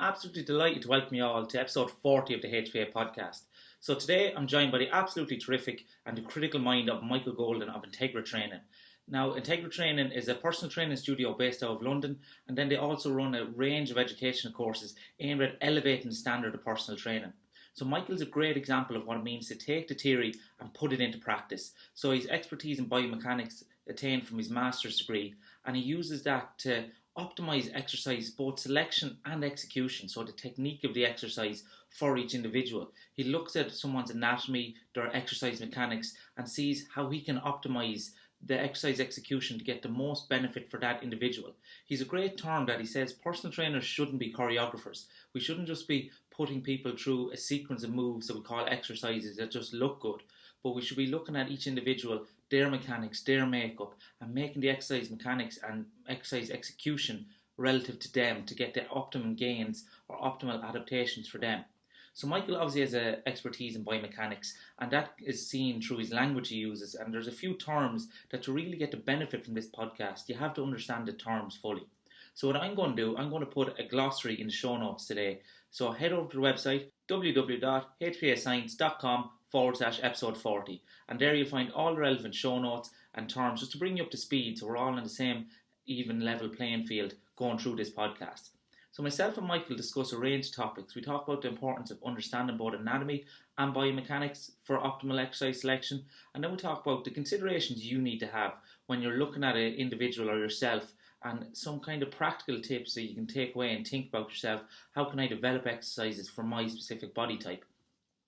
absolutely delighted to welcome you all to episode 40 of the HPA podcast. So today I'm joined by the absolutely terrific and the critical mind of Michael Goulden of Integra Training. Now, Integra Training is a personal training studio based out of London, and then they also run a range of educational courses aimed at elevating the standard of personal training. So Michael's a great example of what it means to take the theory and put it into practice. So his expertise in biomechanics attained from his master's degree, and he uses that to optimise exercise, both selection and execution, so the technique of the exercise for each individual. He looks at someone's anatomy, their exercise mechanics, and sees how he can optimise the exercise execution to get the most benefit for that individual. He's a great term that he says personal trainers shouldn't be choreographers. We shouldn't just be putting people through a sequence of moves that we call exercises that just look good, but we should be looking at each individual, their mechanics, their makeup, and making the exercise mechanics and exercise execution relative to them to get the optimum gains or optimal adaptations for them. So Michael obviously has an expertise in biomechanics, and that is seen through his language he uses. And there's a few terms that to really get the benefit from this podcast, you have to understand the terms fully. So what I'm going to do, I'm going to put a glossary in the show notes today. So head over to the website, www.hpascience.com/episode 40. And there you'll find all the relevant show notes and terms just to bring you up to speed so we're all on the same even level playing field going through this podcast. So myself and Michael discuss a range of topics. We talk about the importance of understanding both anatomy and biomechanics for optimal exercise selection. And then we talk about the considerations you need to have when you're looking at an individual or yourself, and some kind of practical tips that you can take away and think about yourself. How can I develop exercises for my specific body type?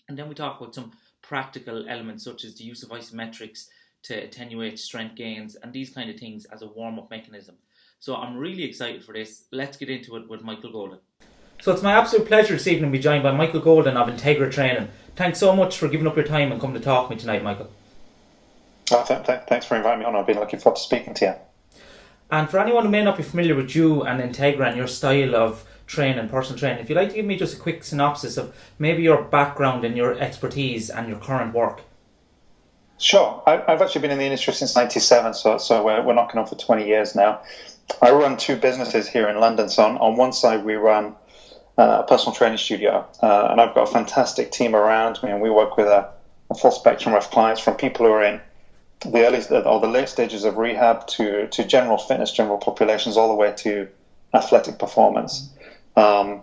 And then we talk about some practical elements such as the use of isometrics to attenuate strength gains and these kind of things as a warm-up mechanism. So I'm really excited for this. Let's get into it with Michael Goulden. So it's my absolute pleasure this evening to be joined by Michael Goulden of Integra Training. Thanks so much for giving up your time and coming to talk to me tonight, Michael. Thanks for inviting me on. I've been looking forward to speaking to you. And for anyone who may not be familiar with you and Integra and your style of training, personal training, if you'd like to give me just a quick synopsis of maybe your background and your expertise and your current work. Sure. I've actually been in the industry since '97, so we're knocking on for 20 years now. I run two businesses here in London. So on one side, we run a personal training studio, and I've got a fantastic team around me, and we work with a full spectrum of clients, from people who are in the early or the late stages of rehab to general fitness, general populations, all the way to athletic performance. On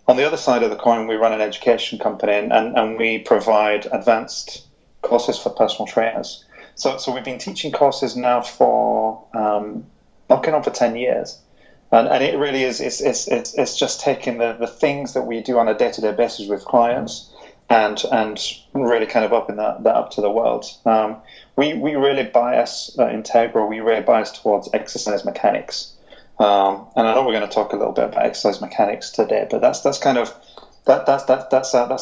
the other side of the coin, we run an education company, and we provide advanced courses for personal trainers. So we've been teaching courses now for knocking on for 10 years. And it really is, it's just taking the things that we do on a day-to-day basis with clients and really kind of upping that up to the world. We really bias Integra, we really bias towards exercise mechanics. And I know we're going to talk a little bit about exercise mechanics today, but that's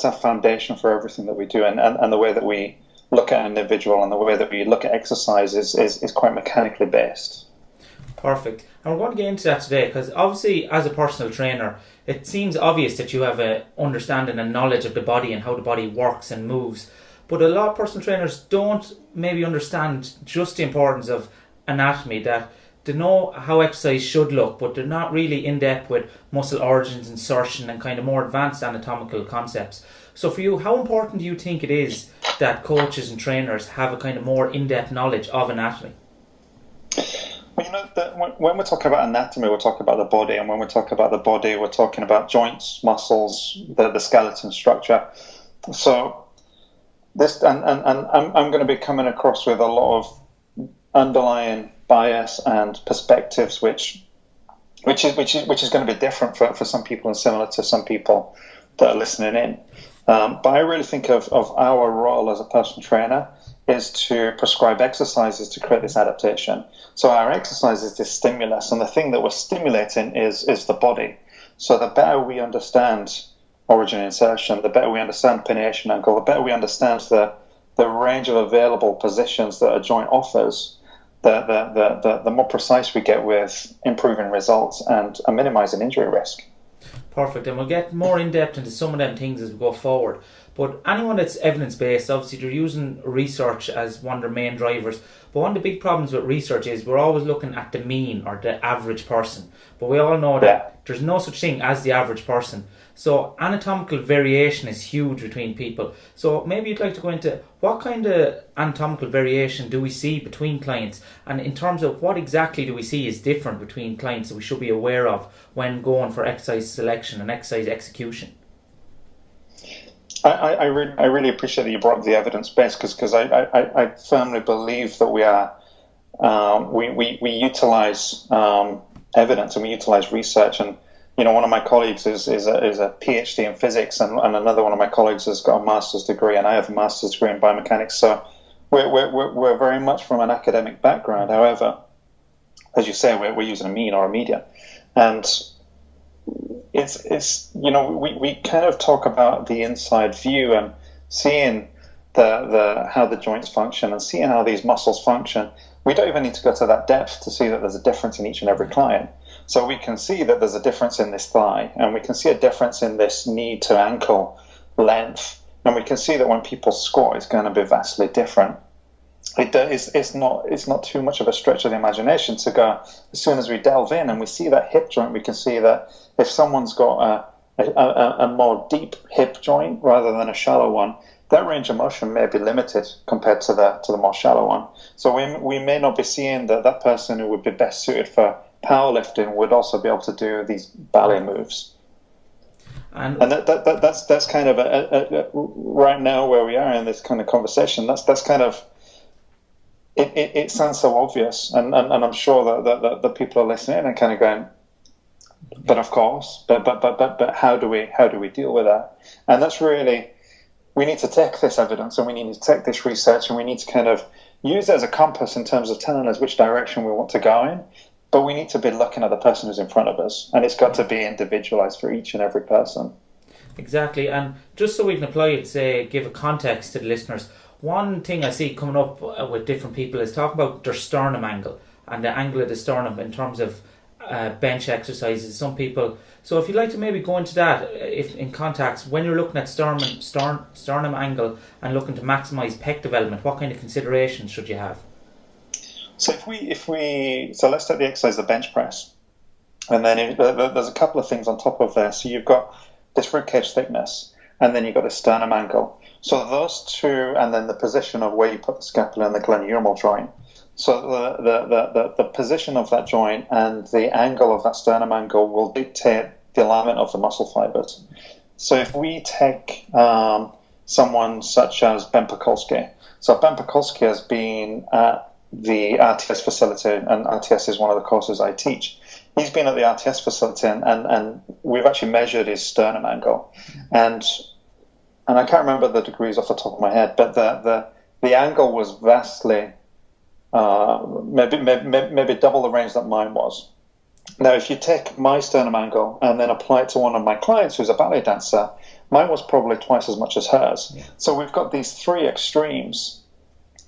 our foundation for everything that we do, and the way that we look at an individual and the way that we look at exercise is quite mechanically based. Perfect. And we're going to get into that today because obviously as a personal trainer, it seems obvious that you have an understanding and knowledge of the body and how the body works and moves. But a lot of personal trainers don't maybe understand just the importance of anatomy, that they know how exercise should look, but they're not really in depth with muscle origins, insertion, and kind of more advanced anatomical concepts. So for you, how important do you think it is that coaches and trainers have a kind of more in-depth knowledge of anatomy? Well, when we're talking about anatomy, we're talking about the body, and when we talk about the body, we're talking about joints, muscles, the skeleton structure. So this, and I'm going to be coming across with a lot of underlying bias and perspectives, which is going to be different for some people and similar to some people that are listening in. But I really think of our role as a personal trainer is to prescribe exercises to create this adaptation. So our exercise is this stimulus, and the thing that we're stimulating is the body. So the better we understand origin insertion, the better we understand pennation angle, the better we understand the range of available positions that a joint offers, the more precise we get with improving results and minimizing injury risk. Perfect, and we'll get more in depth into some of them things as we go forward. But anyone that's evidence-based, obviously they're using research as one of their main drivers. But one of the big problems with research is we're always looking at the mean or the average person. But we all know that there's no such thing as the average person. So anatomical variation is huge between people. So maybe you'd like to go into what kind of anatomical variation do we see between clients, and in terms of what exactly do we see is different between clients that we should be aware of when going for exercise selection and exercise execution. I really appreciate that you brought up the evidence base, because I firmly believe that we utilize evidence, and we utilize research. And one of my colleagues is a PhD in physics, and another one of my colleagues has got a master's degree, and I have a master's degree in biomechanics. So we're very much from an academic background. However, as you say, we're using a mean or a median, and it's we kind of talk about the inside view and seeing the how the joints function and seeing how these muscles function. We don't even need to go to that depth to see that there's a difference in each and every client. So we can see that there's a difference in this thigh, and we can see a difference in this knee to ankle length, and we can see that when people squat, it's going to be vastly different. It's not too much of a stretch of the imagination to go, as soon as we delve in and we see that hip joint, we can see that if someone's got a more deep hip joint rather than a shallow one, that range of motion may be limited compared to the more shallow one. So we may not be seeing that person who would be best suited for powerlifting would also be able to do these ballet moves. And that's kind of a right now where we are in this kind of conversation. That's kind of it sounds so obvious, and I'm sure that the people are listening and kind of going, but of course, but how do we deal with that? And that's really, we need to take this evidence and we need to take this research and we need to kind of use it as a compass in terms of telling us which direction we want to go in. But we need to be looking at the person who's in front of us, and it's got to be individualized for each and every person. Exactly, and just so we can apply it, say, give a context to the listeners, one thing I see coming up with different people is talking about their sternum angle and the angle of the sternum in terms of bench exercises. Some people, so if you'd like to maybe go into that, if in context, when you're looking at sternum angle and looking to maximize pec development, what kind of considerations should you have? So so let's take the exercise, the bench press, and then there's a couple of things on top of there. So you've got this ribcage thickness, and then you've got the sternum angle. So those two, and then the position of where you put the scapula and the glenohumeral joint. So the position of that joint and the angle of that sternum angle will dictate the alignment of the muscle fibers. So if we take someone such as Ben Pakulski, so Ben Pakulski has been at the RTS facility, and RTS is one of the courses I teach. He's been at the RTS facility, and we've actually measured his sternum angle, and I can't remember the degrees off the top of my head, but the angle was vastly maybe double the range that mine was. Now, if you take my sternum angle and then apply it to one of my clients who's a ballet dancer, mine was probably twice as much as hers. Yeah. So we've got these three extremes.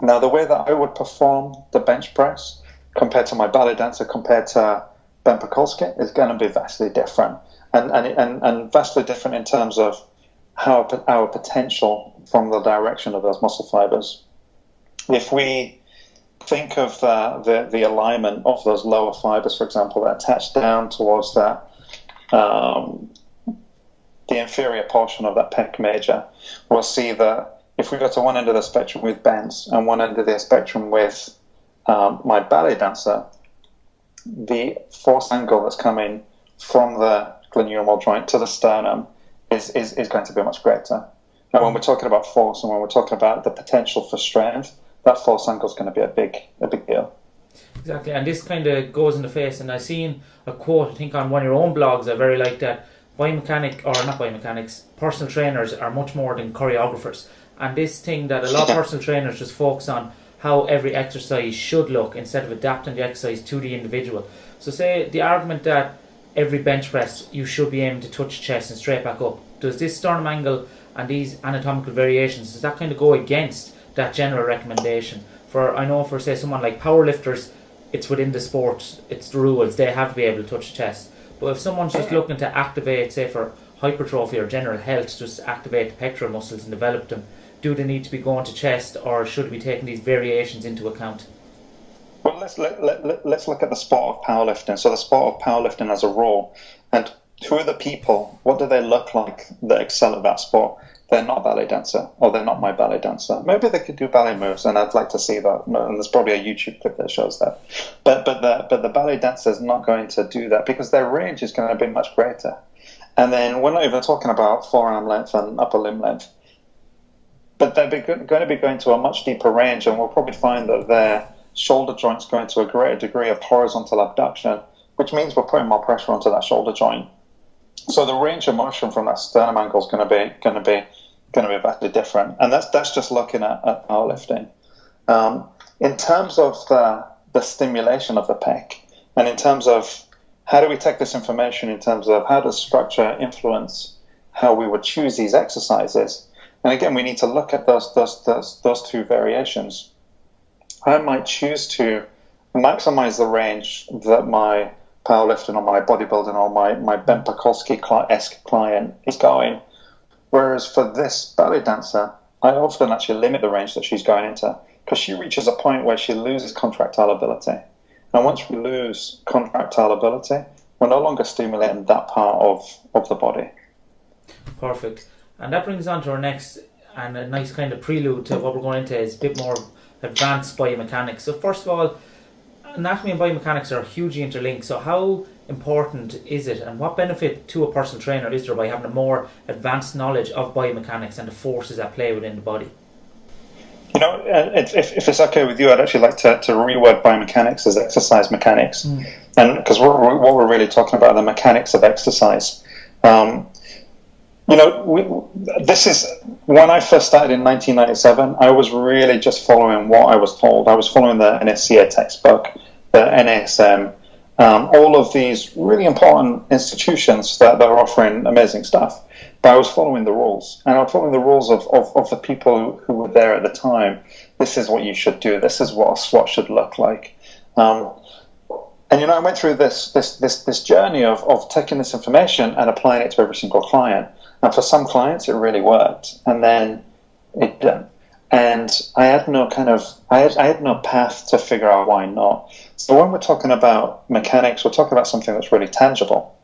Now, the way that I would perform the bench press compared to my ballet dancer, compared to Ben Pakulski, is going to be vastly different, and vastly different in terms of our potential from the direction of those muscle fibers. If we think of the alignment of those lower fibers, for example, that attach down towards that the inferior portion of that pec major, we'll see that if we go to one end of the spectrum with Ben's and one end of the spectrum with my ballet dancer, the force angle that's coming from the glenohumeral joint to the sternum is going to be much greater. Now, when we're talking about force and when we're talking about the potential for strength, that force angle is going to be a big deal. Exactly, and this kind of goes in the face. And I've seen a quote, I think on one of your own blogs, I very like that personal trainers are much more than choreographers. And this thing that a lot of personal trainers just focus on how every exercise should look instead of adapting the exercise to the individual. So say the argument that every bench press you should be aiming to touch chest and straight back up, does this sternum angle and these anatomical variations, does that kind of go against that general recommendation? I know for say someone like powerlifters, it's within the sport, it's the rules, they have to be able to touch the chest. But if someone's just looking to activate, say for hypertrophy or general health, just activate the pectoral muscles and develop them, do they need to be going to chest, or should we be taking these variations into account? Well, let's look at the sport of powerlifting. So the sport of powerlifting as a rule, and who are the people? What do they look like that excel at that sport? They're not a ballet dancer, or they're not my ballet dancer. Maybe they could do ballet moves, and I'd like to see that. And there's probably a YouTube clip that shows that. But the ballet dancer is not going to do that because their range is going to be much greater. And then we're not even talking about forearm length and upper limb length. But they're going to be going to a much deeper range, and we'll probably find that their shoulder joint's going to a greater degree of horizontal abduction, which means we're putting more pressure onto that shoulder joint. So the range of motion from that sternum angle is going to be vastly different, and that's just looking at powerlifting. In terms of the stimulation of the pec, and in terms of how do we take this information, in terms of how does structure influence how we would choose these exercises. And again, we need to look at those two variations. I might choose to maximize the range that my powerlifting or my bodybuilding or my Ben Pakulski-esque client is going. Whereas for this ballet dancer, I often actually limit the range that she's going into because she reaches a point where she loses contractile ability. And once we lose contractile ability, we're no longer stimulating that part of the body. Perfect. And that brings on to our next, and a nice kind of prelude to what we're going into is a bit more advanced biomechanics. So first of all, anatomy and biomechanics are hugely interlinked. So how important is it, and what benefit to a personal trainer is there by having a more advanced knowledge of biomechanics and the forces at play within the body? You know, if it's okay with you, I'd actually like to reword biomechanics as exercise mechanics, and because what we're really talking about are the mechanics of exercise. You know, this is when I first started in 1997. I was really just following what I was told. I was following the NSCA textbook, the NASM, all of these really important institutions that are offering amazing stuff. But I was following the rules, and I was following the rules of the people who were there at the time. This is what you should do. This is what a SWAT should look like. And you know, I went through this journey of taking this information and applying it to every single client. And for some clients, it really worked, and then it didn't. And I had no I had no path to figure out why not. So when we're talking about mechanics, we're talking about something that's really tangible.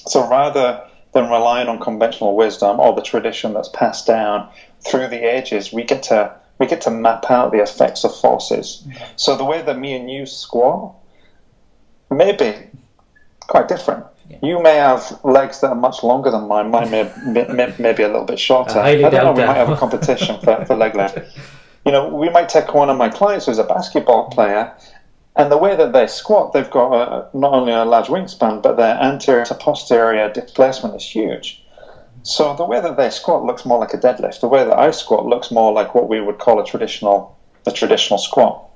So rather than relying on conventional wisdom or the tradition that's passed down through the ages, we get to map out the effects of forces. So the way that me and you squat may be quite different. Yeah. You may have legs that are much longer than mine. Mine may be a little bit shorter. I don't know. We might have a competition for leg length. You know, we might take one of my clients who's a basketball player, and the way that they squat, they've got not only a large wingspan, but their anterior to posterior displacement is huge. So the way that they squat looks more like a deadlift. The way that I squat looks more like what we would call a traditional squat.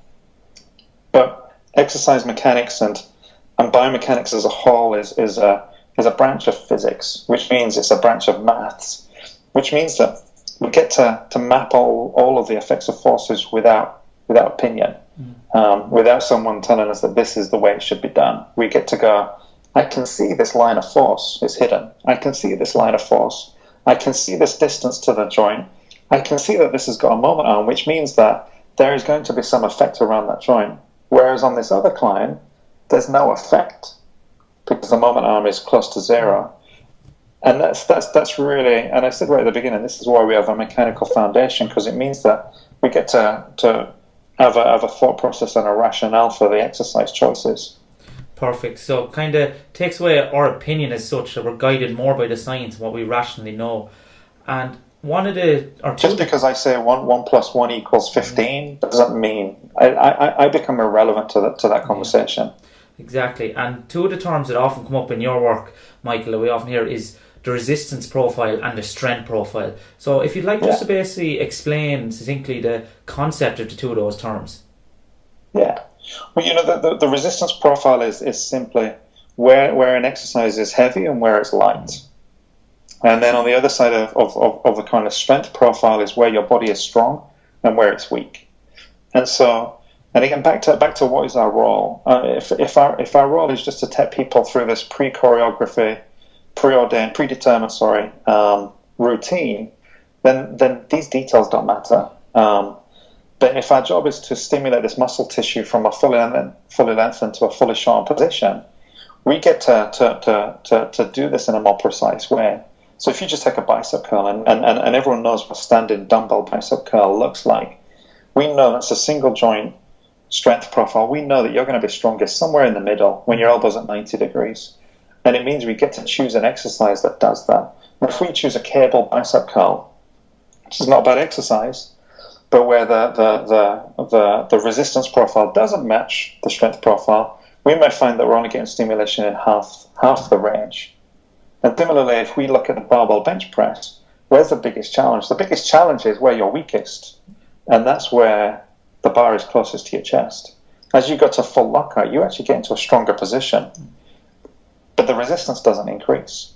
But exercise mechanics and biomechanics as a whole is a branch of physics, which means it's a branch of maths, which means that we get to map all of the effects of forces without opinion, without someone telling us that this is the way it should be done. We get to go, I can see this line of force is hidden. I can see this line of force. I can see this distance to the joint. I can see that this has got a moment arm, which means that there is going to be some effect around that joint. Whereas on this other client, there's no effect because the moment arm is close to zero. And that's really, and I said right at the beginning, this is why we have a mechanical foundation, because it means that we get to have a thought process and a rationale for the exercise choices. Perfect. So kind of takes away our opinion as such, that we're guided more by the science and what we rationally know. And just because I say 1 + 1 = 15 doesn't mean I become irrelevant to that conversation. Yeah. Exactly. And two of the terms that often come up in your work, Michael, that we often hear is the resistance profile and the strength profile. So if you'd like just to basically explain succinctly the concept of the two of those terms. Yeah. Well, you know, the resistance profile is simply where an exercise is heavy and where it's light. And then on the other side of the kind of strength profile is where your body is strong and where it's weak. And so, and again, back to what is our role? If our role is just to take people through this predetermined routine, then these details don't matter. But if our job is to stimulate this muscle tissue from a fully lengthened to a fully shortened position, we get to do this in a more precise way. So if you just take a bicep curl, and everyone knows what standing dumbbell bicep curl looks like, we know that's a single joint strength profile. We know that you're going to be strongest somewhere in the middle when your elbow's at 90 degrees. And it means we get to choose an exercise that does that. And if we choose a cable bicep curl, which is not a bad exercise, but where the resistance profile doesn't match the strength profile, we may find that we're only getting stimulation in half the range. And similarly, if we look at the barbell bench press, where's the biggest challenge? The biggest challenge is where you're weakest, and that's where the bar is closest to your chest. As you go to full lockout, you actually get into a stronger position, but the resistance doesn't increase.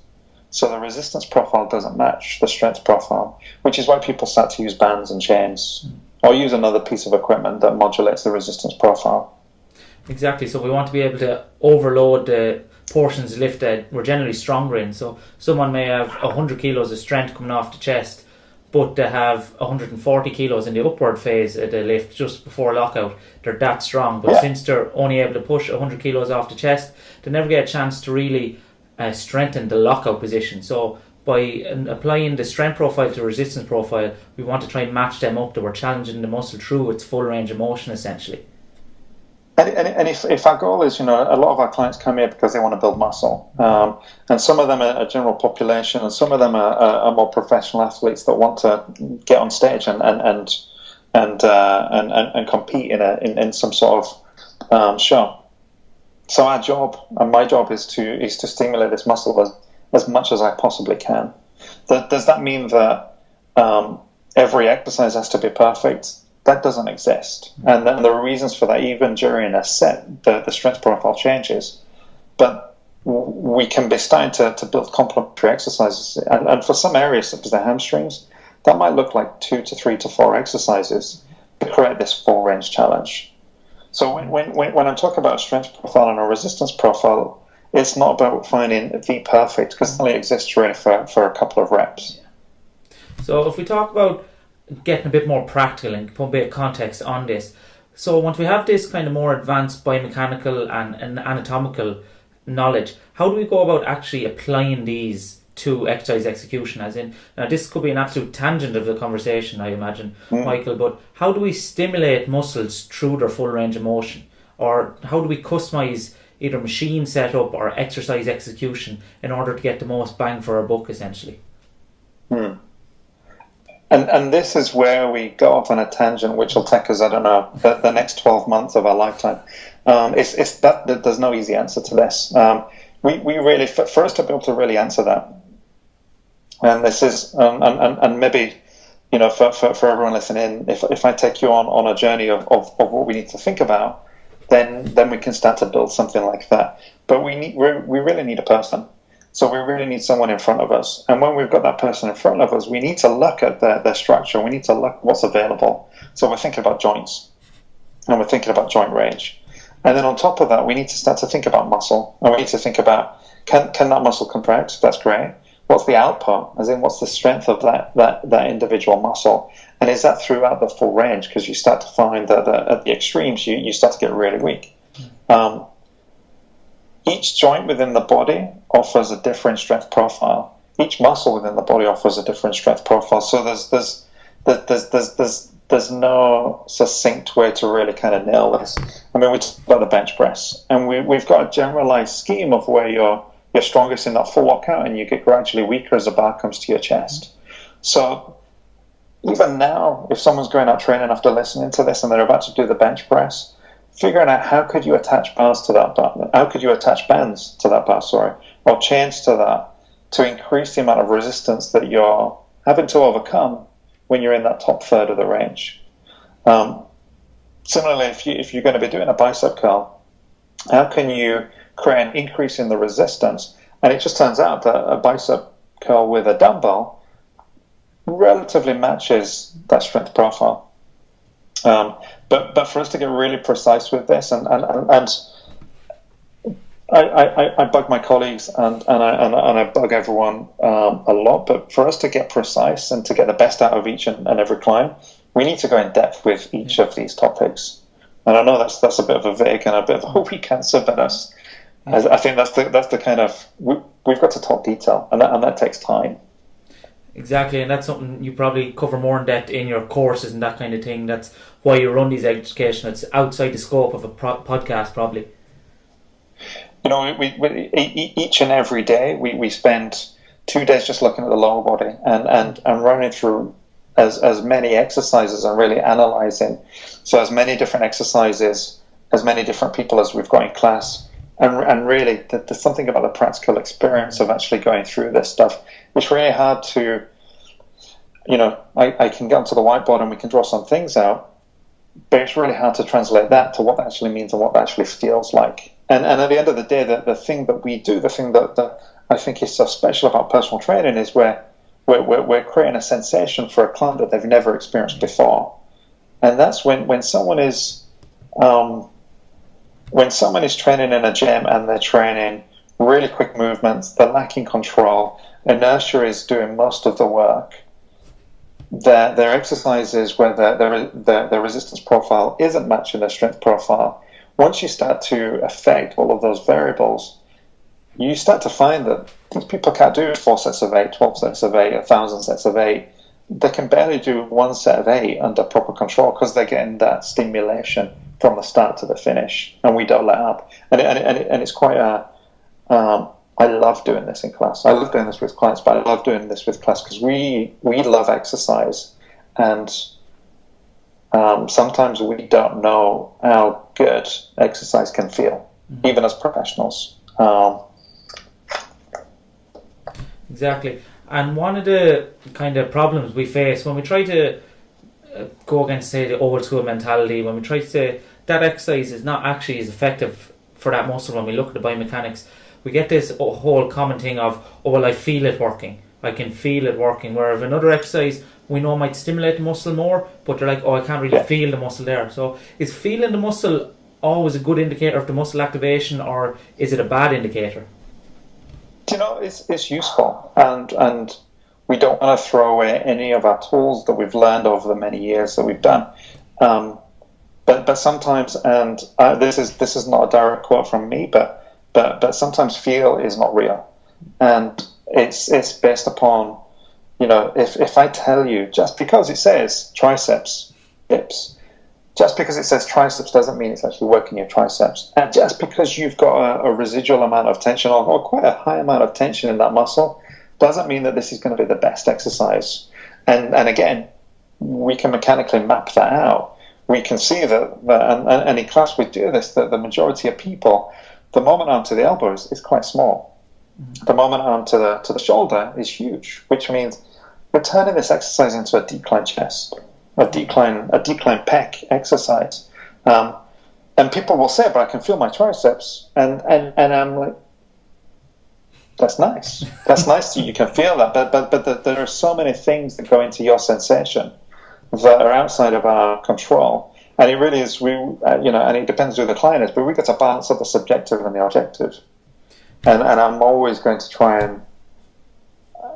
So the resistance profile doesn't match the strength profile, which is why people start to use bands and chains, or use another piece of equipment that modulates the resistance profile. Exactly. So we want to be able to overload the portions of lift that we're generally stronger in. So someone may have 100 kilos of strength coming off the chest, but they have 140 kilos in the upward phase of the lift just before lockout. They're that strong, but since they're only able to push 100 kilos off the chest, they never get a chance to really strengthen the lockout position. So by applying the strength profile to the resistance profile, we want to try and match them up, that we're challenging the muscle through its full range of motion essentially. And if our goal is, a lot of our clients come here because they want to build muscle, and some of them are a general population, and some of them are more professional athletes that want to get on stage and compete in some sort of show. So our job, and my job, is to stimulate this muscle as much as I possibly can. Does that mean that every exercise has to be perfect? That doesn't exist. And then there are reasons for that. Even during a set, the strength profile changes. But we can be starting to build complementary exercises. And for some areas, such as the hamstrings, that might look like 2 to 3 to 4 exercises to create this full range challenge. So when I'm talking about a strength profile and a resistance profile, it's not about finding the perfect, because it only exists really for a couple of reps. So if we talk about getting a bit more practical and put a bit of context on this, so once we have this kind of more advanced biomechanical and anatomical knowledge, how do we go about actually applying these to exercise execution? As in, now this could be an absolute tangent of the conversation, I imagine, Michael, but how do we stimulate muscles through their full range of motion? Or how do we customize either machine setup or exercise execution in order to get the most bang for our buck, essentially? And this is where we go off on a tangent, which will take us, I don't know, the next 12 months of our lifetime. It's that there's no easy answer to this. We really, for us to be able to really answer that, and this is, and maybe, for everyone listening, if I take you on a journey of what we need to think about, then we can start to build something like that. But we really need a person. So we really need someone in front of us. And when we've got that person in front of us, we need to look at their structure. We need to look at what's available. So we're thinking about joints, and we're thinking about joint range. And then on top of that, we need to start to think about muscle. And we need to think about, can that muscle contract? That's great. What's the output? As in, what's the strength of that individual muscle? And is that throughout the full range? Because you start to find that at the extremes, you start to get really weak. Each joint within the body offers a different strength profile. Each muscle within the body offers a different strength profile. So there's no succinct way to really kind of nail this. I mean, we talk about the bench press, and we've got a generalized scheme of where you're strongest in that full lockout, and you get gradually weaker as the bar comes to your chest. So even now, if someone's going out training after listening to this and they're about to do the bench press, figuring out how could you attach bars to that bar, how could you attach bands to that bar, or chains to that, to increase the amount of resistance that you're having to overcome when you're in that top third of the range. Similarly, if you're going to be doing a bicep curl, how can you create an increase in the resistance? And it just turns out that a bicep curl with a dumbbell relatively matches that strength profile. But for us to get really precise with this, and I bug my colleagues and I bug everyone a lot, but for us to get precise and to get the best out of each and every client, we need to go in depth with each of these topics. And I know that's a bit of a vague and a bit of a weak answer, but I think that's the kind of, we've got to talk detail, and that takes time. Exactly, and that's something you probably cover more in depth in your courses and that kind of thing. That's why you run these education. It's outside the scope of a podcast, probably. You know, we each and every day we spend 2 days just looking at the lower body and running through as many exercises and really analysing. So as many different exercises, as many different people as we've got in class. And really, there's something about the practical experience of actually going through this stuff. It's really hard to, you know, I can get onto the whiteboard and we can draw some things out, but it's really hard to translate that to what that actually means and what that actually feels like. And at the end of the day, the thing that we do, the thing that I think is so special about personal training is we're creating a sensation for a client that they've never experienced before. And that's when someone is... when someone is training in a gym and they're training really quick movements, they're lacking control, inertia is doing most of the work, their exercises where their resistance profile isn't matching their strength profile, once you start to affect all of those variables, you start to find that these people can't do 4 sets of 8, 12 sets of 8, 1,000 sets of 8. They can barely do 1 set of 8 under proper control because they're getting that stimulation from the start to the finish, and we don't let up. And it's quite a... I love doing this in class. I love doing this with clients, but I love doing this with class because we love exercise, and sometimes we don't know how good exercise can feel, even as professionals. Exactly. And one of the kind of problems we face when we try to go against, say, the old school mentality, when we try to say that exercise is not actually as effective for that muscle, when we look at the biomechanics, we get this whole common thing of, oh, well, I feel it working. I can feel it working. Whereas another exercise we know might stimulate the muscle more, but they're like, oh, I can't really feel the muscle there. So is feeling the muscle always a good indicator of the muscle activation, or is it a bad indicator? You know, it's useful, and we don't want to throw away any of our tools that we've learned over the many years that we've done. But sometimes, and this is not a direct quote from me, but sometimes feel is not real, and it's based upon, you know, if I tell you, just because it says triceps, hips, just because it says triceps doesn't mean it's actually working your triceps, and just because you've got a residual amount of tension or quite a high amount of tension in that muscle doesn't mean that this is going to be the best exercise. And again, we can mechanically map that out. We can see that and in class we do this, that the majority of people, the moment arm to the elbow is quite small. The moment arm to the shoulder is huge, which means we're turning this exercise into a decline chest, a decline pec exercise. And people will say, but I can feel my triceps, and I'm like, that's nice. That's nice that you can feel that, but there are so many things that go into your sensation that are outside of our control, and it really is. And it depends who the client is, but we get to balance up the subjective and the objective, and I'm always going to try and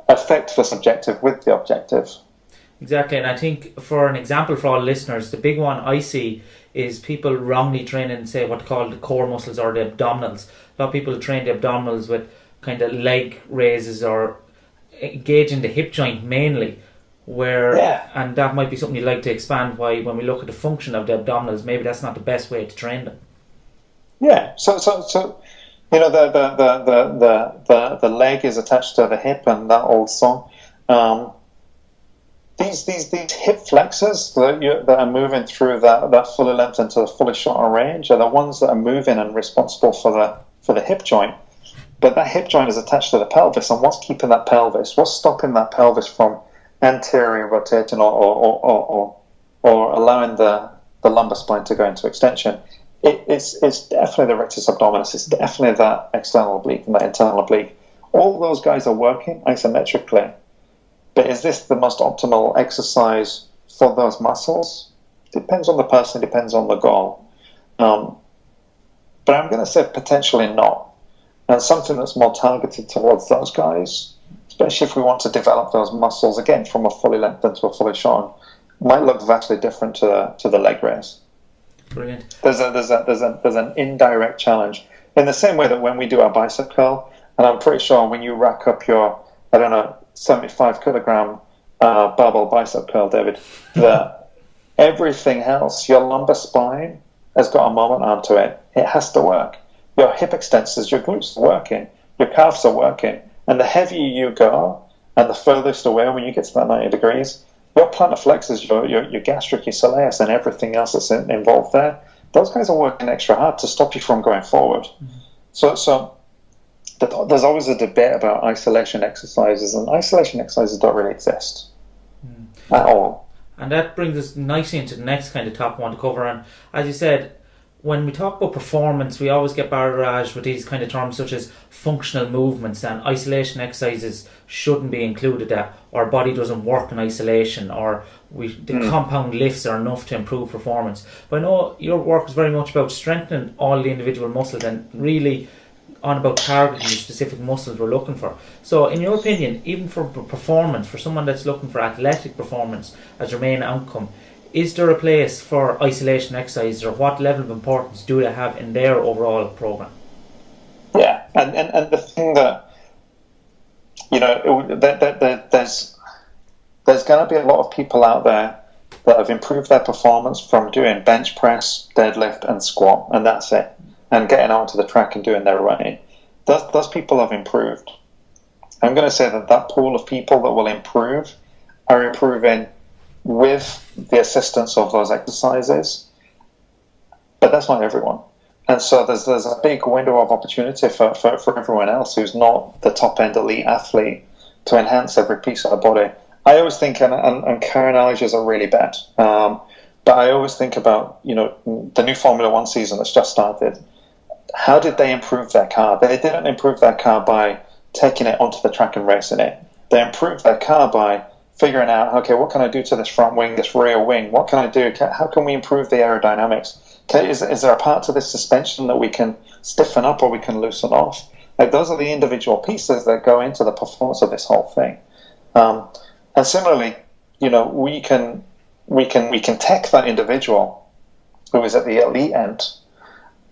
affect the subjective with the objective. Exactly, and I think for an example for all listeners, the big one I see is people wrongly training, say, what they call the core muscles or the abdominals. A lot of people train the abdominals with kind of leg raises or engaging the hip joint mainly, and that might be something you'd like to expand, why when we look at the function of the abdominals, maybe that's not the best way to train them. Yeah, so you know, the leg is attached to the hip, and that old song. These hip flexors that are moving through that fully length into the fully shortened range are the ones that are moving and responsible for the hip joint. But that hip joint is attached to the pelvis, and what's keeping that pelvis? What's stopping that pelvis from anterior rotating or allowing the lumbar spine to go into extension? It's definitely the rectus abdominis. It's definitely that external oblique and that internal oblique. All those guys are working isometrically. But is this the most optimal exercise for those muscles? Depends on the person, depends on the goal. But I'm going to say potentially not. And something that's more targeted towards those guys, especially if we want to develop those muscles, again, from a fully lengthened to a fully shortened, might look vastly different to the leg raise. Brilliant. There's an indirect challenge in the same way that when we do our bicep curl, and I'm pretty sure when you rack up your 75 kilogram barbell bicep curl, David, that everything else, your lumbar spine has got a moment arm to it. It has to work. Your hip extensors, your glutes are working, your calves are working, and the heavier you go, and the furthest away when you get to that 90 degrees, your plantar flexors, your gastric, your soleus, and everything else that's involved there, those guys are working extra hard to stop you from going forward. So there's always a debate about isolation exercises, and isolation exercises don't really exist at all. And that brings us nicely into the next kind of topic I want to cover. And as you said, when we talk about performance, we always get barraged with these kind of terms such as functional movements, and isolation exercises shouldn't be included, that our body doesn't work in isolation, or the compound lifts are enough to improve performance. But I know your work is very much about strengthening all the individual muscles and really on about targeting the specific muscles we're looking for. So in your opinion, even for performance, for someone that's looking for athletic performance as their main outcome, is there a place for isolation exercises, or what level of importance do they have in their overall program? Yeah, and the thing that, there's going to be a lot of people out there that have improved their performance from doing bench press, deadlift, and squat, and that's it, and getting onto the track and doing their running. Those people have improved. I'm going to say that pool of people that will improve are improving with the assistance of those exercises, but that's not everyone. And so there's a big window of opportunity for everyone else who's not the top end elite athlete to enhance every piece of the body. I always think, and car analogies are really bad, but I always think about the new Formula One season that's just started. How did they improve their car? They didn't improve their car by taking it onto the track and racing it. They improved their car by figuring out, okay, what can I do to this front wing, this rear wing? What can I do? How can we improve the aerodynamics? Is there a part to this suspension that we can stiffen up or we can loosen off? Like, those are the individual pieces that go into the performance of this whole thing. And similarly, we can tech that individual who is at the elite end,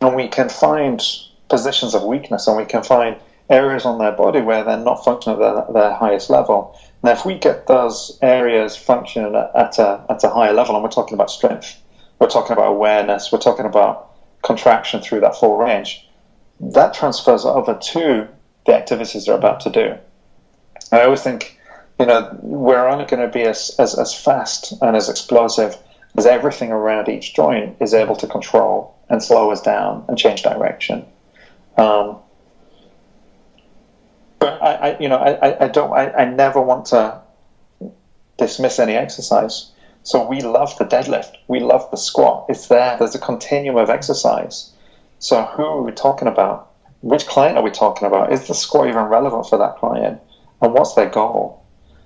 and we can find positions of weakness, and we can find areas on their body where they're not functioning at their highest level. Now, if we get those areas functioning at a higher level, and we're talking about strength, we're talking about awareness, we're talking about contraction through that full range, that transfers over to the activities they're about to do. I always think, we're only going to be as fast and as explosive as everything around each joint is able to control and slow us down and change direction. But I never want to dismiss any exercise. So we love the deadlift, we love the squat. It's there. There's a continuum of exercise. So who are we talking about? Which client are we talking about? Is the squat even relevant for that client? And what's their goal?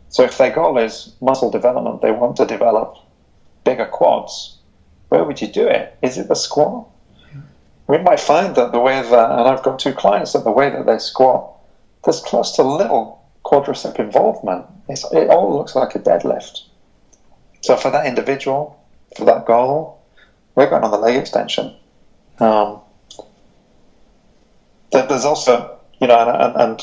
So if their goal is muscle development, they want to develop bigger quads, where would you do it? Is it the squat? We might find that the way that, and I've got two clients, that the way that they squat, there's close to little quadricep involvement. It all looks like a deadlift. So for that individual, for that goal, we're going on the leg extension. There's also, and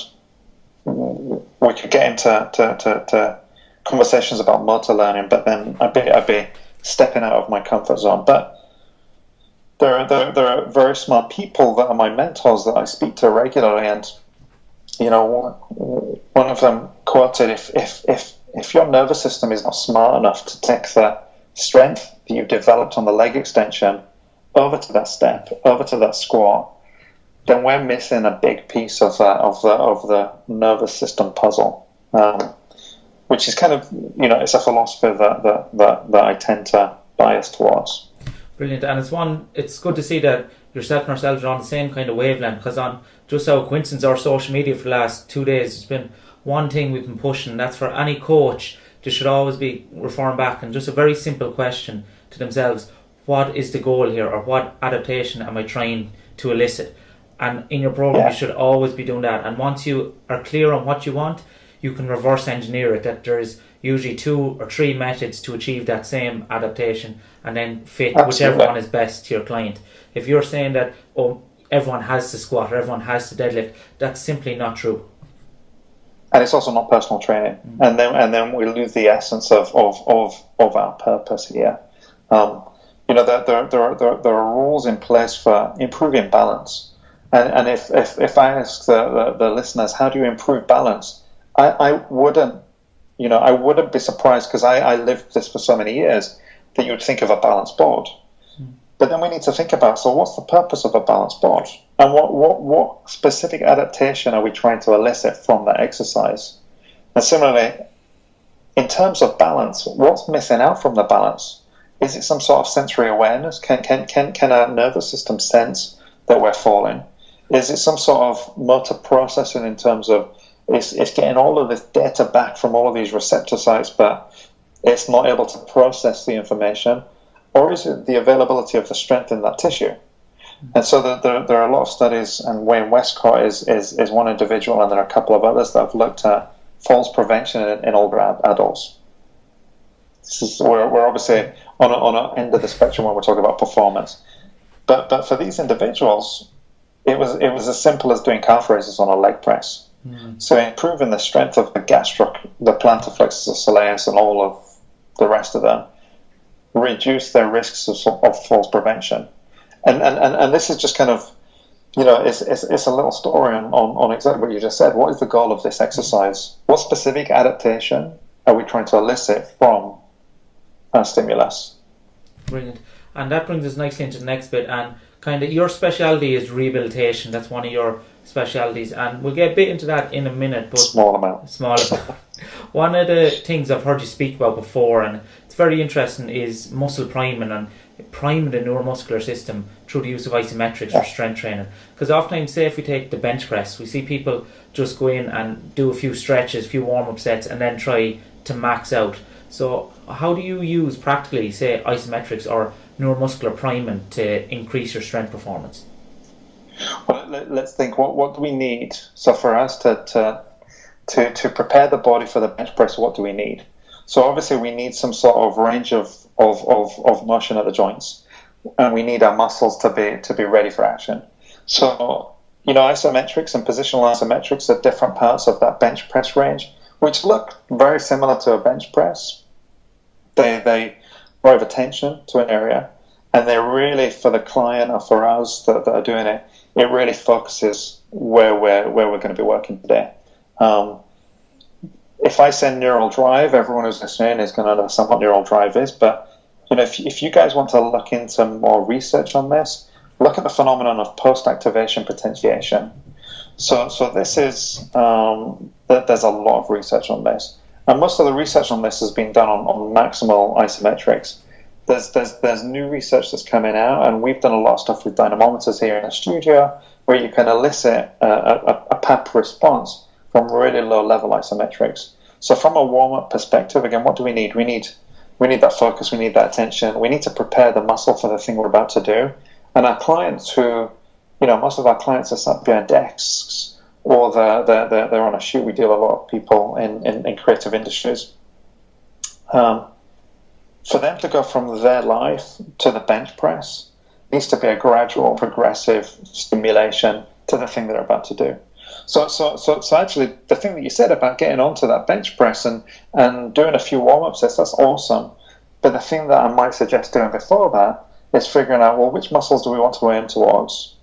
we could get into conversations about motor learning, but then I'd be stepping out of my comfort zone. But there are very smart people that are my mentors that I speak to regularly, and one of them quoted, if your nervous system is not smart enough to take the strength that you've developed on the leg extension over to that step, over to that squat, then we're missing a big piece of the nervous system puzzle, which is kind of, it's a philosophy that I tend to bias towards. Brilliant, and it's good to see that yourself and ourselves are on the same kind of wavelength, because on just how coincidence our social media for the last 2 days, it's been one thing we've been pushing, and that's for any coach, they should always be referring back and just a very simple question to themselves: what is the goal here, or what adaptation am I trying to elicit? And in your program, you should always be doing that. And once you are clear on what you want, you can reverse engineer it. That usually 2 or 3 methods to achieve that same adaptation, and then fit Absolutely. whichever one is best to your client. If you're saying that, oh, everyone has to squat or everyone has to deadlift, that's simply not true. And it's also not personal training, and then we lose the essence of our purpose here. There are rules in place for improving balance, and if I ask the listeners, how do you improve balance? I wouldn't be surprised, because I lived this for so many years, that you would think of a balance board. But then we need to think about, so what's the purpose of a balance board? And what specific adaptation are we trying to elicit from that exercise? And similarly, in terms of balance, what's missing out from the balance? Is it some sort of sensory awareness? Can our nervous system sense that we're falling? Is it some sort of motor processing in terms of it's getting all of this data back from all of these receptor sites, but it's not able to process the information? Or is it the availability of the strength in that tissue? And so there are a lot of studies, and Wayne Westcott is one individual, and there are a couple of others that have looked at falls prevention in older adults. We're obviously on an end of the spectrum when we're talking about performance. But for these individuals, it was as simple as doing calf raises on a leg press. So improving the strength of the gastroc, the plantar flexors of soleus, and all of the rest of them, reduce their risks of falls prevention. And this is just kind of, it's a little story on exactly what you just said. What is the goal of this exercise? What specific adaptation are we trying to elicit from our stimulus? Brilliant. And that brings us nicely into the next bit, and kind of your specialty is rehabilitation. That's one of your specialties, and we'll get a bit into that in a minute. But small amount. One of the things I've heard you speak about before, and it's very interesting, is muscle priming and priming the neuromuscular system through the use of isometrics for strength training. Because oftentimes, say if we take the bench press, we see people just go in and do a few stretches, a few warm-up sets, and then try to max out. So how do you use practically, say, isometrics or neuromuscular priming to increase your strength performance? Well, let's think, what do we need? So for us to prepare the body for the bench press, what do we need? So obviously we need some sort of range of motion at the joints, and we need our muscles to be ready for action. So, isometrics and positional isometrics are different parts of that bench press range, which look very similar to a bench press. They drive attention to an area, and they're really, for the client or for us that are doing it, it really focuses where we're going to be working today. If I say neural drive, everyone who's listening is going to understand what neural drive is. But if you guys want to look into more research on this, look at the phenomenon of post-activation potentiation. So this is there's a lot of research on this, and most of the research on this has been done on maximal isometrics. There's new research that's coming out, and we've done a lot of stuff with dynamometers here in the studio, where you can elicit a PAP response from really low level isometrics. So from a warm-up perspective, again, what do we need? We need that focus, we need that attention, we need to prepare the muscle for the thing we're about to do. And our clients most of our clients are sat behind desks, or they're on a shoot. We deal with a lot of people in creative industries. For them to go from their life to the bench press needs to be a gradual, progressive stimulation to the thing they're about to do. So actually, the thing that you said about getting onto that bench press and doing a few warm-up sets, that's awesome. But the thing that I might suggest doing before that is figuring out, well, which muscles do we want to aim towards?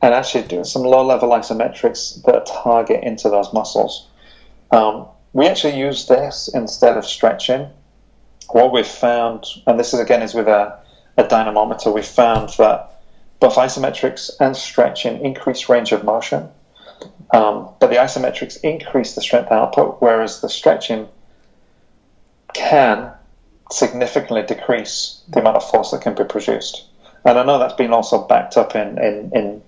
And actually doing some low-level isometrics that target into those muscles. We actually use this instead of stretching. What we've found, and this is with a dynamometer, we've found that both isometrics and stretching increase range of motion. But the isometrics increase the strength output, whereas the stretching can significantly decrease the amount of force that can be produced. And I know that's been also backed up in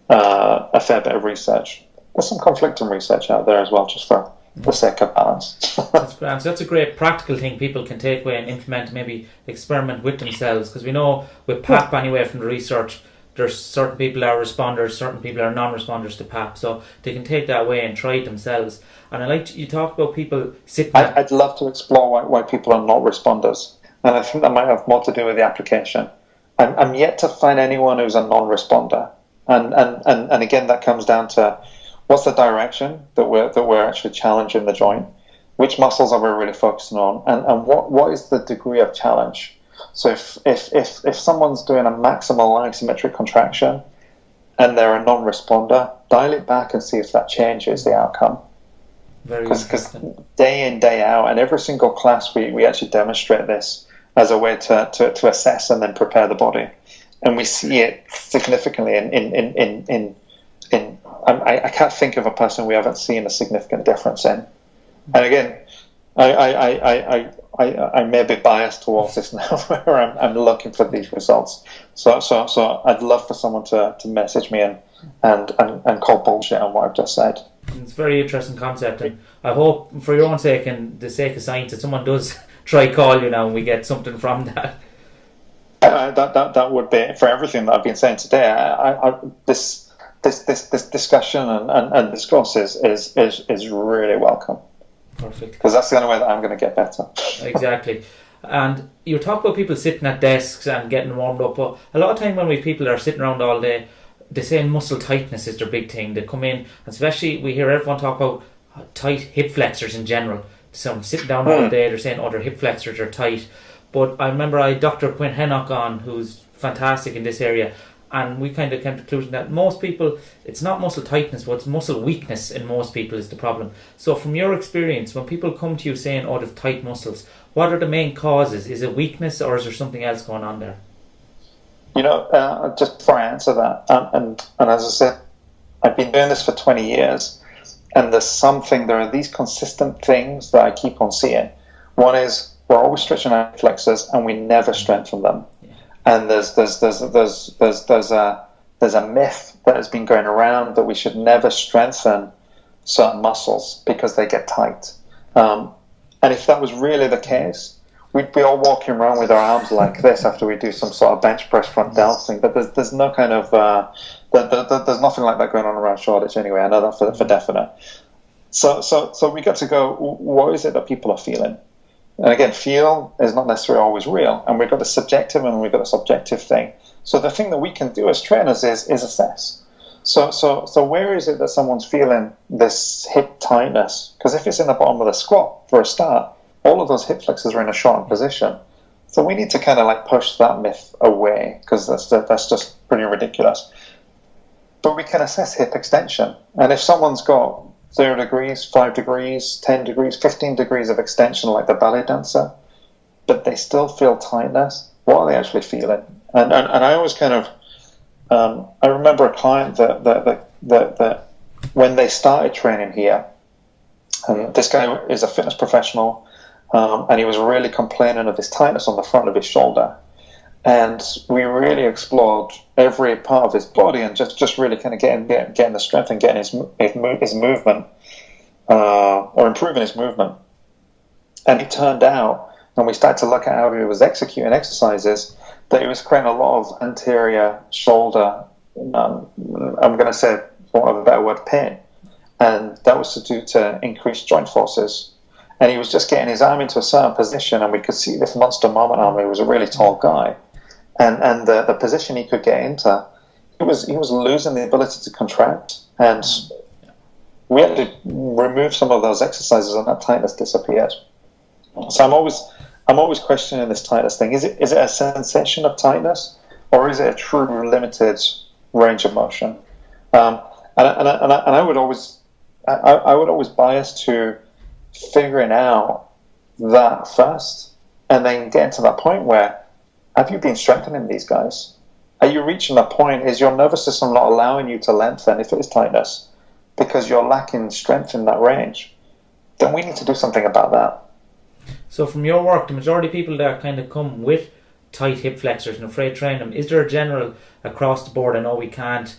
a fair bit of research. There's some conflicting research out there as well, just for the sake of balance. That's grand. So that's a great practical thing people can take away and implement, maybe experiment with themselves, because we know with PAP anyway from the research, there's certain people are responders, certain people are non-responders to PAP, so they can take that away and try it themselves. And I like you talk about people sitting. I'd love to explore why people are not responders, and I think that might have more to do with the application. I'm yet to find anyone who's a non-responder, and again that comes down to what's the direction that we're actually challenging the joint, which muscles are we really focusing on, and what is the degree of challenge. So if someone's doing a maximal isometric contraction and they're a non-responder, dial it back and see if that changes the outcome. Because day in, day out, and every single class we actually demonstrate this as a way to assess and then prepare the body. And we see it significantly I can't think of a person we haven't seen a significant difference in. And again, I may be biased towards this now, where I'm looking for these results. So I'd love for someone to message me and call bullshit on what I've just said. It's a very interesting concept, and I hope, for your own sake and the sake of science, that someone does try call you now and we get something from that. That would be, for everything that I've been saying today. This discussion and discourse is really welcome. Perfect. Because that's the only way that I'm going to get better. Exactly. And you talk about people sitting at desks and getting warmed up, but a lot of time when people are sitting around all day, they say muscle tightness is their big thing. They come in, especially we hear everyone talk about tight hip flexors in general. So sitting down all day, they're saying their hip flexors are tight. But I remember I had Dr. Quinn Hennock on, who's fantastic in this area, and we kind of came to the conclusion that most people, it's not muscle tightness, but it's muscle weakness in most people is the problem. So from your experience, when people come to you saying, they've tight muscles, what are the main causes? Is it weakness, or is there something else going on there? Just before I answer that, and as I said, I've been doing this for 20 years, and there are these consistent things that I keep on seeing. One is we're always stretching our flexors and we never strengthen them. Yeah. And there's a myth that has been going around that we should never strengthen certain muscles because they get tight. And if that was really the case, we'd be all walking around with our arms like this after we do some sort of bench press front delt thing. But there's no kind of there's nothing like that going on around Shoreditch anyway. I know that for definite. So we got to go, what is it that people are feeling? And again, feel is not necessarily always real, and we've got the subjective and we've got the subjective thing. So the thing that we can do as trainers is assess. So where is it that someone's feeling this hip tightness? Because if it's in the bottom of the squat for a start, all of those hip flexors are in a shortened position. So we need to kind of like push that myth away, because that's just pretty ridiculous. But we can assess hip extension, and if someone's got 0 degrees, 5 degrees, 10 degrees, 15 degrees of extension like the ballet dancer, but they still feel tightness, what are they actually feeling? And I always kind of I remember a client that when they started training here, and this guy is a fitness professional, and he was really complaining of his tightness on the front of his shoulder. And we really explored every part of his body and just really kind of getting the strength and getting his movement, or improving his movement. And it turned out, when we started to look at how he was executing exercises, that he was creating a lot of anterior shoulder, I'm going to say, for want of a better word, pain. And that was due to increased joint forces. And he was just getting his arm into a certain position, and we could see this monster moment arm. He was a really tall guy. And the position he could get into, he was losing the ability to contract, and we had to remove some of those exercises, and that tightness disappeared. So I'm always questioning this tightness thing. Is it a sensation of tightness, or is it a true limited range of motion? And I would always bias to figuring out that first, and then getting to that point where, have you been strengthening these guys? Are you reaching that point? Is your nervous system not allowing you to lengthen if it is tightness because you're lacking strength in that range? Then we need to do something about that. So from your work, the majority of people that kind of come with tight hip flexors and afraid to train them, is there a general across the board? I know we can't,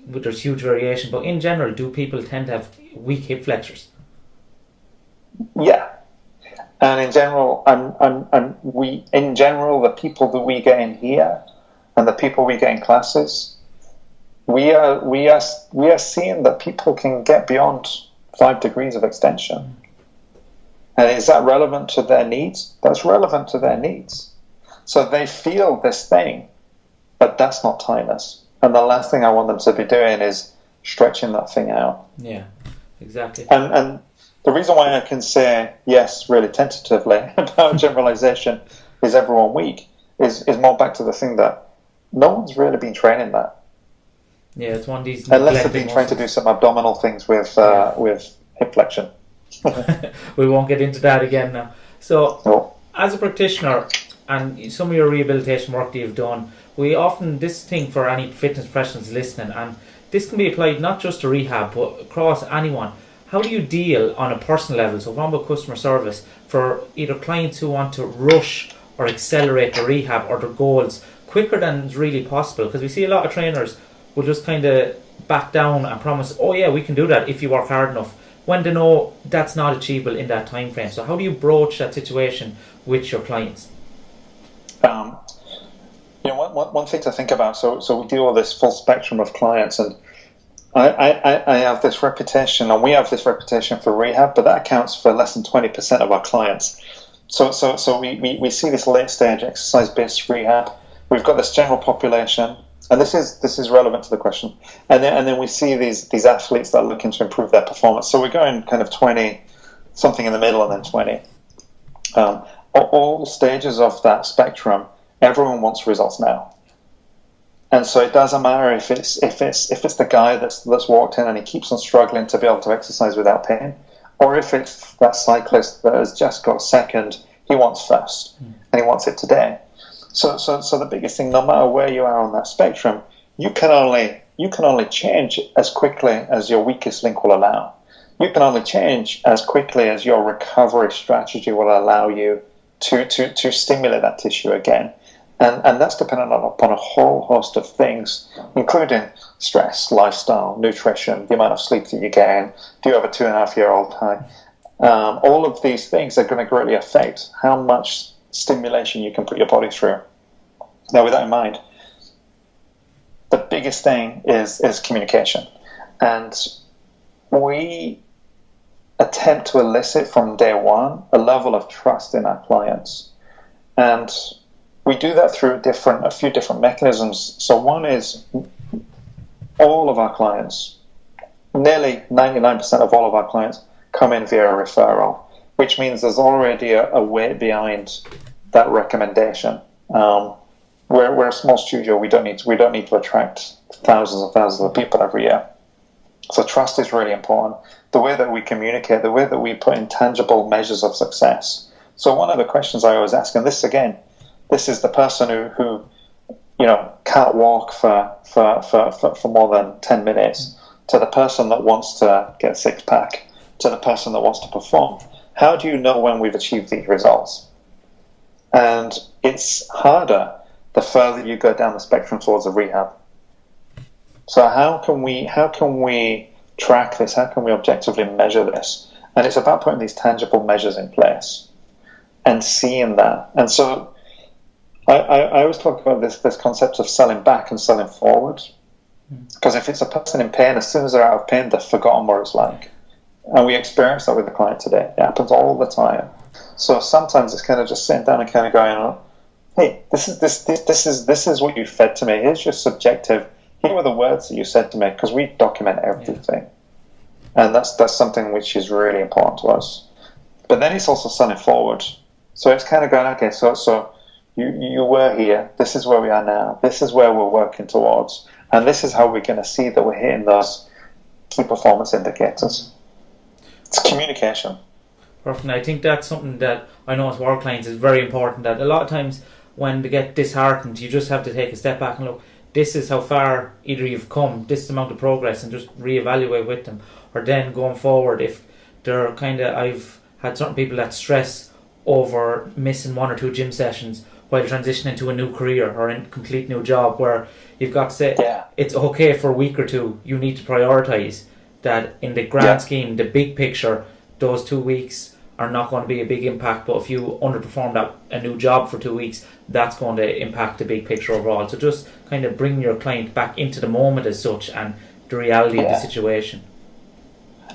there's huge variation, but in general, do people tend to have weak hip flexors? Yeah. And in general, the people that we get in here, and the people we get in classes, we are seeing that people can get beyond 5 degrees of extension. And is that relevant to their needs? That's relevant to their needs. So they feel this thing, but that's not tightness. And the last thing I want them to be doing is stretching that thing out. Yeah, exactly. And the reason why I can say yes really tentatively about generalization is everyone weak is more back to the thing that no one's really been training that. Yeah, it's one of these. Unless they've been trying to do some abdominal things with hip flexion. We won't get into that again now. So, no. As a practitioner, and some of your rehabilitation work that you've done, we often, this thing for any fitness professionals listening, and this can be applied not just to rehab, but across anyone. How do you deal on a personal level, so from about customer service, for either clients who want to rush or accelerate their rehab or their goals quicker than is really possible? Because we see a lot of trainers will just kind of back down and promise, oh yeah, we can do that if you work hard enough, when they know that's not achievable in that time frame. So how do you broach that situation with your clients? One thing to think about, so we deal with this full spectrum of clients, and I have this reputation, and we have this reputation for rehab, but that accounts for less than 20% of our clients. So we see this late stage exercise-based rehab. We've got this general population, and this is relevant to the question. And then we see these athletes that are looking to improve their performance. So we're going kind of 20, something in the middle, and then 20. All stages of that spectrum, everyone wants results now. And so it doesn't matter if it's the guy that's walked in and he keeps on struggling to be able to exercise without pain, or if it's that cyclist that has just got second, he wants first, and he wants it today. So the biggest thing, no matter where you are on that spectrum, you can only change as quickly as your weakest link will allow. You can only change as quickly as your recovery strategy will allow you to stimulate that tissue again. And that's dependent upon a whole host of things, including stress, lifestyle, nutrition, the amount of sleep that you're getting, do you have a 2.5-year-old high? All of these things are going to greatly affect how much stimulation you can put your body through. Now, with that in mind, the biggest thing is communication. And we attempt to elicit from day one a level of trust in our clients. And we do that through a few different mechanisms. So one is all of our clients, nearly 99% of all of our clients, come in via a referral, which means there's already a weight behind that recommendation. We're a small studio. We don't need to attract thousands and thousands of people every year. So trust is really important. The way that we communicate, the way that we put in tangible measures of success. So one of the questions I always ask, and this is the person who can't walk for more than 10 minutes, to the person that wants to get a six-pack, to the person that wants to perform. How do you know when we've achieved these results? And it's harder the further you go down the spectrum towards a rehab. So how can we track this? How can we objectively measure this? And it's about putting these tangible measures in place and seeing that. And so I always talk about this concept of selling back and selling forward. Because if it's a person in pain, as soon as they're out of pain, they've forgotten what it's like. And we experience that with the client today. It happens all the time. So sometimes it's kind of just sitting down and kind of going, hey, this is what you fed to me. Here's your subjective. Here were the words that you said to me, because we document everything. Yeah. And that's something which is really important to us. But then it's also selling forward. So it's kind of going, okay, so you were here. This is where we are now. This is where we're working towards. And this is how we're going to see that we're hitting those key performance indicators. It's communication. Perfect. I think that's something that I know as our clients is very important, that a lot of times when they get disheartened, you just have to take a step back and look, this is how far either you've come, this amount of progress, and just reevaluate with them. Or then going forward, if they're I've had certain people that stress over missing 1 or 2 gym sessions while transitioning to a new career or a complete new job, where you've got to say, it's okay for a week or two, you need to prioritise that in the grand scheme, the big picture, those 2 weeks are not going to be a big impact, but if you underperform a new job for 2 weeks, that's going to impact the big picture overall. So just kind of bring your client back into the moment as such and the reality of the situation.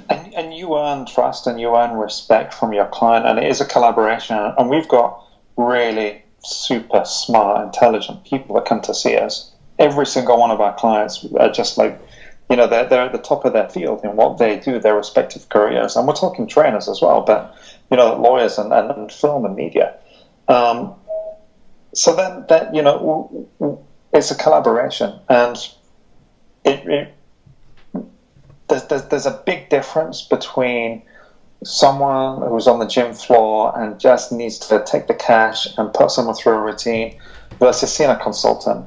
And you earn trust and you earn respect from your client, and it is a collaboration. And we've got really super smart, intelligent people that come to see us. Every single one of our clients are just like, they're at the top of their field in what they do, their respective careers. And we're talking trainers as well, but, lawyers and film and media. So then it's a collaboration, and there's a big difference between someone who's on the gym floor and just needs to take the cash and put someone through a routine versus seeing a consultant.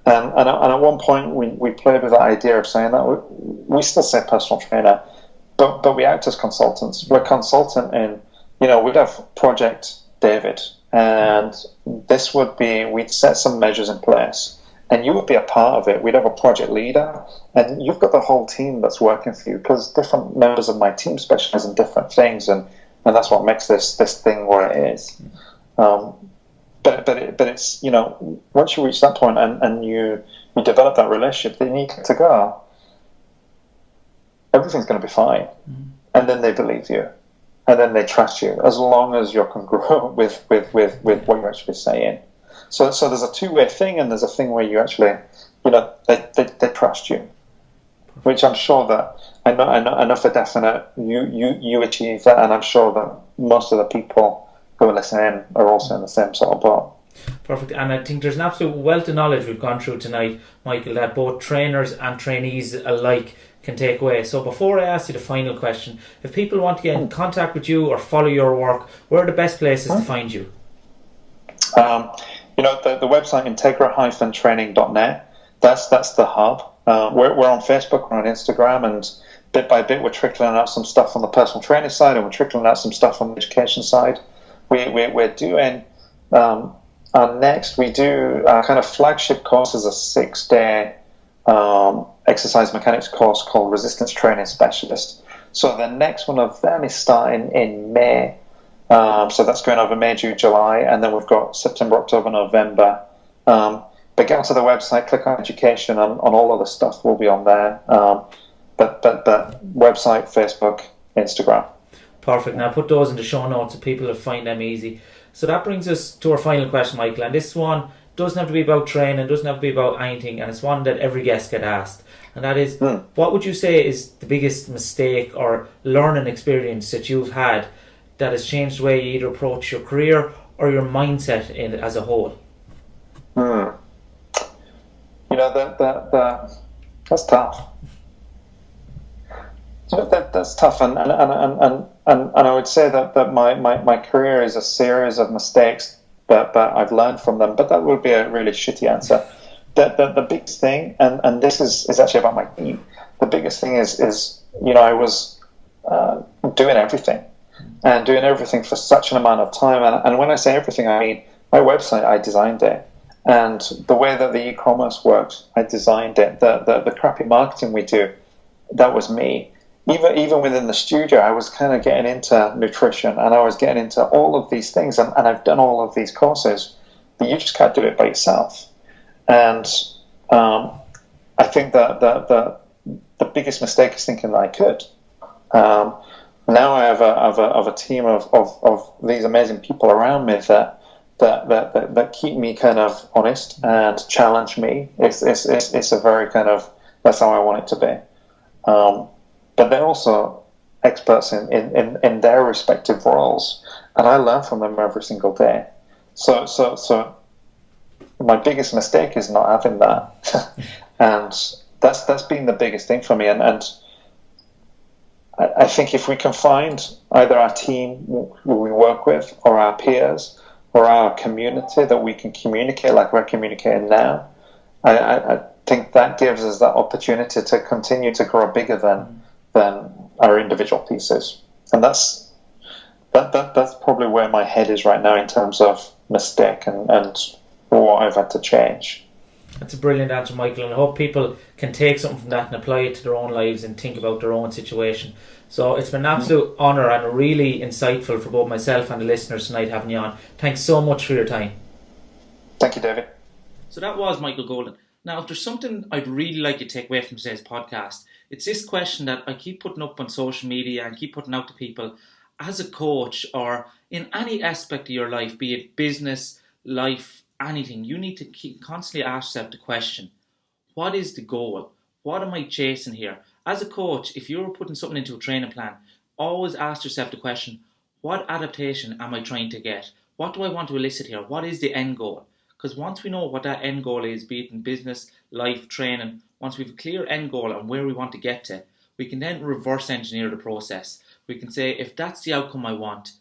And at one point we played with the idea of saying that we still say personal trainer, but we act as consultants. We're consultant in, we'd have Project David, and this would be, we'd set some measures in place, and you would be a part of it. We'd have a project leader, and you've got the whole team that's working for you, because different members of my team specialize in different things, and that's what makes this thing what it is. But it's, once you reach that point and you develop that relationship, then you get to go, everything's going to be fine. Mm-hmm. And then they believe you. And then they trust you, as long as you're congruent with what you're actually saying. So there's a two-way thing, and there's a thing where you actually, they trust you, which I'm sure that I know for definite you achieve that, and I'm sure that most of the people who are listening are also in the same sort of boat. Perfect. And I think there's an absolute wealth of knowledge we've gone through tonight, Michael, that both trainers and trainees alike can take away. So before I ask you the final question, if people want to get in contact with you or follow your work, where are the best places to find you? The website integra-training.net, that's the hub. We're on Facebook, we're on Instagram, and bit by bit we're trickling out some stuff on the personal training side, and we're trickling out some stuff on the education side. We're doing our next, we do our kind of flagship course is a 6-day exercise mechanics course called Resistance Training Specialist. So the next one of them is starting in May. So that's going over May, June, July, and then we've got September, October, November. But get onto the website, click on education, and on all of the stuff will be on there. But website, Facebook, Instagram. Perfect. Now put those in the show notes so people will find them easy. So that brings us to our final question, Michael, and this one doesn't have to be about training, doesn't have to be about anything, and it's one that every guest gets asked, and that is, what would you say is the biggest mistake or learning experience that you've had that has changed the way you either approach your career or your mindset in as a whole? That's tough. That's tough, and I would say that my career is a series of mistakes, but I've learned from them. But that would be a really shitty answer. The biggest thing, and this is actually about my team. The biggest thing is I was doing everything, and doing everything for such an amount of time. And when I say everything, I mean my website. I designed it, and the way that the e-commerce works, I designed it. The crappy marketing we do, that was me. Even within the studio, I was kind of getting into nutrition, and I was getting into all of these things, and I've done all of these courses, but you just can't do it by yourself. And I think that the biggest mistake is thinking that I could. Now I have a team of these amazing people around me that keep me kind of honest and challenge me. It's a very kind of, that's how I want it to be. But they're also experts in their respective roles, and I learn from them every single day. So my biggest mistake is not having that, and that's been the biggest thing for me. And I think if we can find either our team who we work with, or our peers, or our community that we can communicate like we're communicating now, I think that gives us that opportunity to continue to grow bigger than our individual pieces. And that's probably where my head is right now in terms of mistake and what I've had to change. That's a brilliant answer, Michael, and I hope people can take something from that and apply it to their own lives and think about their own situation. So it's been an absolute honour and really insightful for both myself and the listeners tonight having you on. Thanks so much for your time. Thank you, David. So that was Michael Goulden. Now, if there's something I'd really like you to take away from today's podcast, it's this question that I keep putting up on social media and keep putting out to people. As a coach or in any aspect of your life, be it business, life, anything, you need to constantly ask yourself the question, what is the goal? What am I chasing here? As a coach, if you're putting something into a training plan, always ask yourself the question, what adaptation am I trying to get? What do I want to elicit here? What is the end goal? Because once we know what that end goal is, be it in business, life, training, once we have a clear end goal and where we want to get to, we can then reverse engineer the process. We can say, if that's the outcome I want,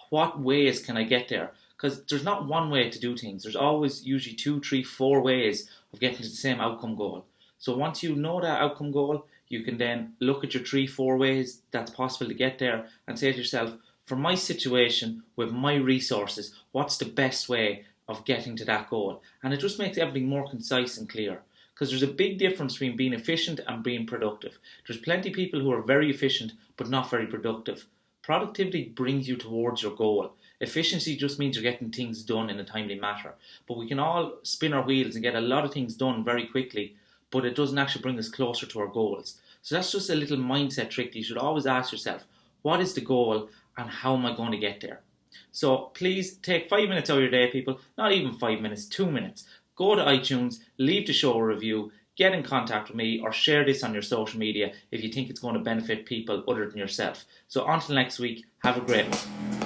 what ways can I get there? Because there's not one way to do things. There's always usually 2, 3, 4 ways of getting to the same outcome goal. So once you know that outcome goal, you can then look at your 3, 4 ways that's possible to get there and say to yourself, for my situation, with my resources, what's the best way of getting to that goal? And it just makes everything more concise and clear. Because there's a big difference between being efficient and being productive. There's plenty of people who are very efficient but not very productive. Productivity brings you towards your goal. Efficiency just means you're getting things done in a timely manner. But we can all spin our wheels and get a lot of things done very quickly, but it doesn't actually bring us closer to our goals. So that's just a little mindset trick that you should always ask yourself, what is the goal and how am I going to get there? So please take 5 minutes out of your day, people, not even 5 minutes, 2 minutes. Go to iTunes, leave the show a review, get in contact with me or share this on your social media if you think it's going to benefit people other than yourself. So until next week, have a great one.